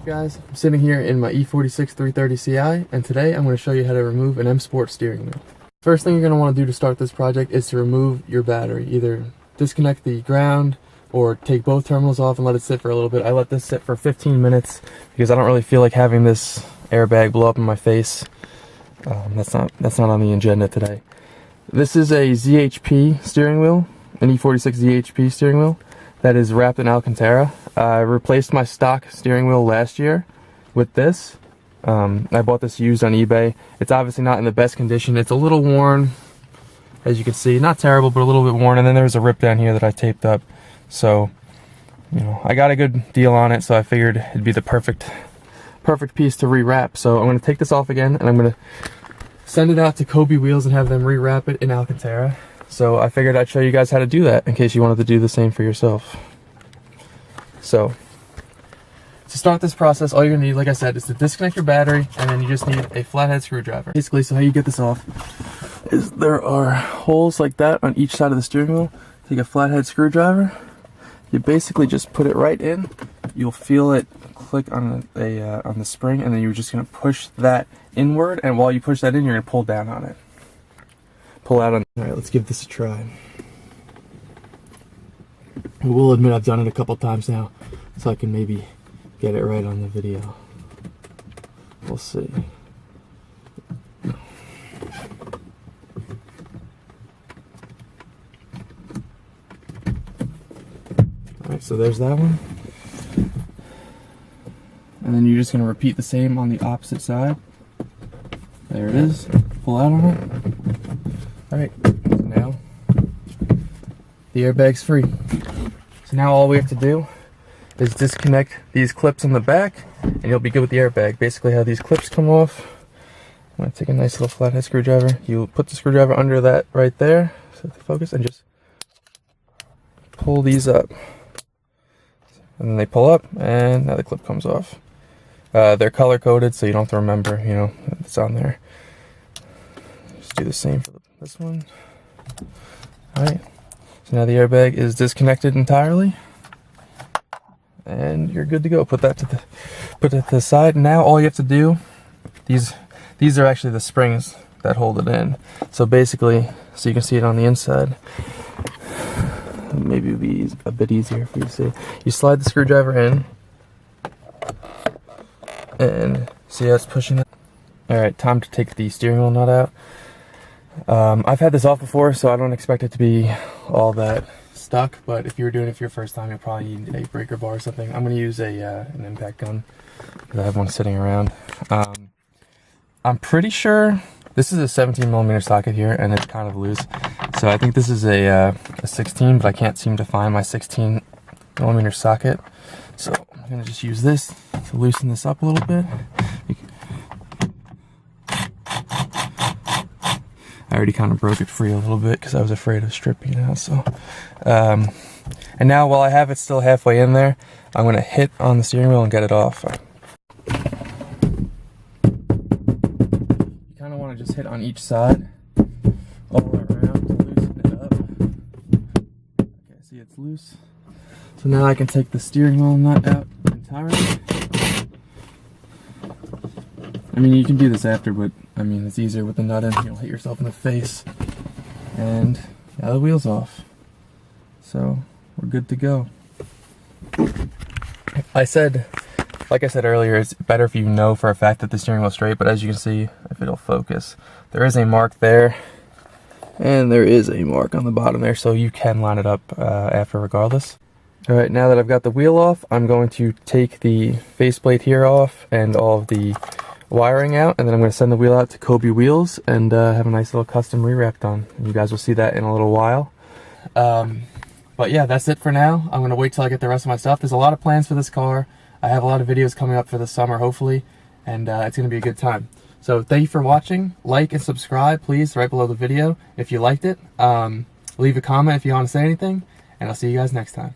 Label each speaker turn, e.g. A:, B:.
A: Guys, I'm sitting here in my E46 330 Ci, and today I'm going to show you how to remove an M Sport steering wheel. First thing you're going to want to do to start this project is to remove your battery. Either disconnect the ground or take both terminals off and let it sit for a little bit. I let this sit for 15 minutes because I don't really feel like having this airbag blow up in my face. That's not on the agenda today. This is a ZHP steering wheel, an E46 ZHP steering wheel that is wrapped in Alcantara. I replaced my stock steering wheel last year with this. I bought this used on eBay. It's obviously not in the best condition. It's a little worn, as you can see. Not terrible, but a little bit worn. And then there's a rip down here that I taped up. So, you know, I got a good deal on it, so I figured it'd be the perfect piece to rewrap. So I'm going to take this off again, and I'm going to send it out to Kobe Wheels and have them rewrap it in Alcantara. So I figured I'd show you guys how to do that in case you wanted to do the same for yourself. So, to start this process, all you're going to need, like I said, is to disconnect your battery, and then you just need a flathead screwdriver. Basically, so how you get this off is there are holes like that on each side of the steering wheel. Take a flathead screwdriver, you basically just put it right in, you'll feel it click on the spring, and then you're just going to push that inward, and while you push that in, you're going to pull down on it. Pull out on. Alright, let's give this a try. I will admit I've done it a couple times now, so I can maybe get it right on the video. We'll see. Alright, so there's that one. And then you're just going to repeat the same on the opposite side. There it is. Pull out on it. Alright, so now the airbag's free. So now all we have to do is disconnect these clips in the back, and you'll be good with the airbag. Basically how these clips come off, I'm going to take a nice little flathead screwdriver. You put the screwdriver under that right there, so to focus, and just pull these up. And then they pull up, and now the clip comes off. They're color coded, so you don't have to remember, you know, it's on there. Just do the same for this one. Alright, so now the airbag is disconnected entirely, and you're good to go. Put that to the side. Now all you have to do, these are actually the springs that hold it in. So basically, so you can see it on the inside. Maybe it'd be a bit easier for you to see. You slide the screwdriver in, and see how it's pushing it. Alright, time to take the steering wheel nut out. I've had this off before, so I don't expect it to be all that stuck, but if you were doing it for your first time, you'll probably need a breaker bar or something. I'm going to use an impact gun, because I have one sitting around. I'm pretty sure this is a 17mm socket here, and it's kind of loose. So I think this is a 16, but I can't seem to find my 16mm socket. So I'm going to just use this to loosen this up a little bit. I already kind of broke it free a little bit because I was afraid of stripping it out. So, and now while I have it still halfway in there, I'm going to hit on the steering wheel and get it off. You kind of want to just hit on each side, all around to loosen it up. Okay, see it's loose. So now I can take the steering wheel nut out entirely. I mean, you can do this after, but I mean, it's easier with the nut in. You'll hit yourself in the face. And now the wheel's off. So we're good to go. Like I said earlier, it's better if you know for a fact that the steering wheel's straight, but as you can see, if it'll focus, there is a mark there, and there is a mark on the bottom there, so you can line it up after regardless. Alright, now that I've got the wheel off, I'm going to take the faceplate here off and all of the wiring out, and then I'm going to send the wheel out to Kobe Wheels and have a nice little custom rewrap done. You guys will see that in a little while. But yeah, that's it for now. I'm going to wait till I get the rest of my stuff. There's a lot of plans for this car. I have a lot of videos coming up for the summer, hopefully, and it's going to be a good time. So thank you for watching. Like and subscribe, please, right below the video if you liked it. Leave a comment if you want to say anything, and I'll see you guys next time.